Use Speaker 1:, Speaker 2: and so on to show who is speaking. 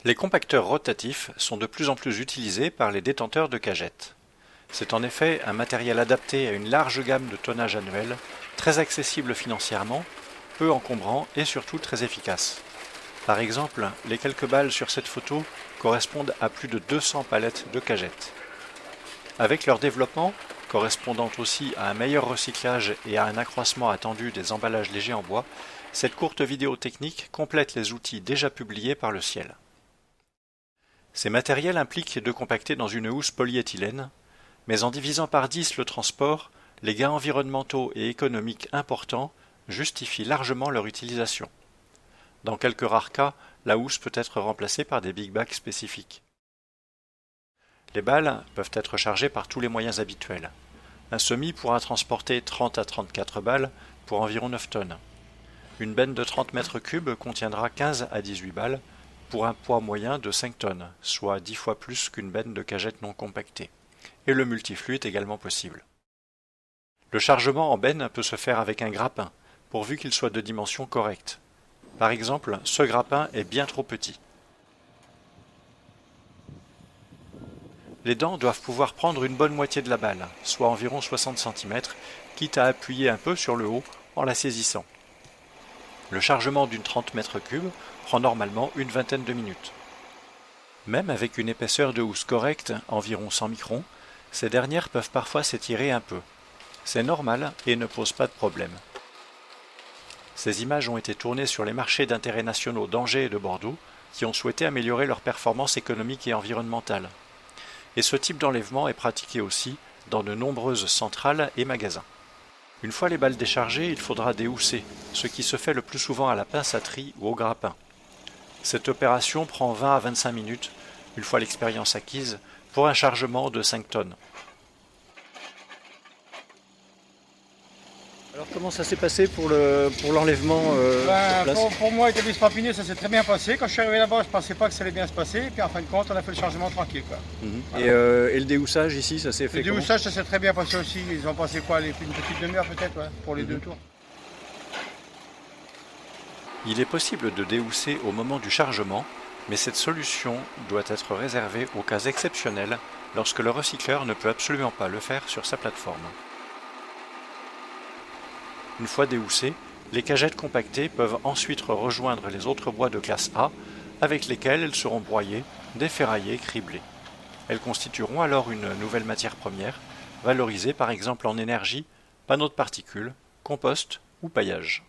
Speaker 1: Les compacteurs rotatifs sont de plus en plus utilisés par les détenteurs de cagettes. C'est en effet un matériel adapté à une large gamme de tonnage annuel, très accessible financièrement, peu encombrant et surtout très efficace. Par exemple, les quelques balles sur cette photo correspondent à plus de 200 palettes de cagettes. Avec leur développement, correspondant aussi à un meilleur recyclage et à un accroissement attendu des emballages légers en bois, cette courte vidéo technique complète les outils déjà publiés par le Ciel. Ces matériels impliquent de compacter dans une housse polyéthylène, mais en divisant par 10 le transport, les gains environnementaux et économiques importants justifient largement leur utilisation. Dans quelques rares cas, la housse peut être remplacée par des big bags spécifiques. Les balles peuvent être chargées par tous les moyens habituels. Un semi pourra transporter 30 à 34 balles pour environ 9 tonnes. Une benne de 30 mètres cubes contiendra 15 à 18 balles pour un poids moyen de 5 tonnes, soit 10 fois plus qu'une benne de cagette non compactée. Et le multiflux est également possible. Le chargement en benne peut se faire avec un grappin, pourvu qu'il soit de dimension correcte. Par exemple, ce grappin est bien trop petit. Les dents doivent pouvoir prendre une bonne moitié de la balle, soit environ 60 cm, quitte à appuyer un peu sur le haut en la saisissant. Le chargement d'une 30 mètres cubes prend normalement une vingtaine de minutes. Même avec une épaisseur de housse correcte, environ 100 microns, ces dernières peuvent parfois s'étirer un peu. C'est normal et ne pose pas de problème. Ces images ont été tournées sur les marchés d'intérêt nationaux d'Angers et de Bordeaux, qui ont souhaité améliorer leur performance économique et environnementale. Et ce type d'enlèvement est pratiqué aussi dans de nombreuses centrales et magasins. Une fois les balles déchargées, il faudra déhousser, ce qui se fait le plus souvent à la pince à tri ou au grappin. Cette opération prend 20 à 25 minutes, une fois l'expérience acquise, pour un chargement de 5 tonnes.
Speaker 2: Alors comment ça s'est passé pour l'enlèvement sur place?
Speaker 3: Pour moi, établissement Pampinier, ça s'est très bien passé. Quand je suis arrivé là-bas, je ne pensais pas que ça allait bien se passer. Et puis en fin de compte, on a fait le chargement tranquille, quoi.
Speaker 2: Et le déhoussage ici, ça s'est fait
Speaker 3: Le
Speaker 2: comment?
Speaker 3: déhoussage, ça s'est très bien passé aussi. Ils ont passé quoi, une petite demi-heure peut-être, ouais, pour les deux tours.
Speaker 1: Il est possible de déhousser au moment du chargement, mais cette solution doit être réservée aux cas exceptionnels lorsque le recycleur ne peut absolument pas le faire sur sa plateforme. Une fois déhoussées, les cagettes compactées peuvent ensuite rejoindre les autres bois de classe A avec lesquels elles seront broyées, déferraillées, criblées. Elles constitueront alors une nouvelle matière première, valorisée par exemple en énergie, panneaux de particules, compost ou paillage.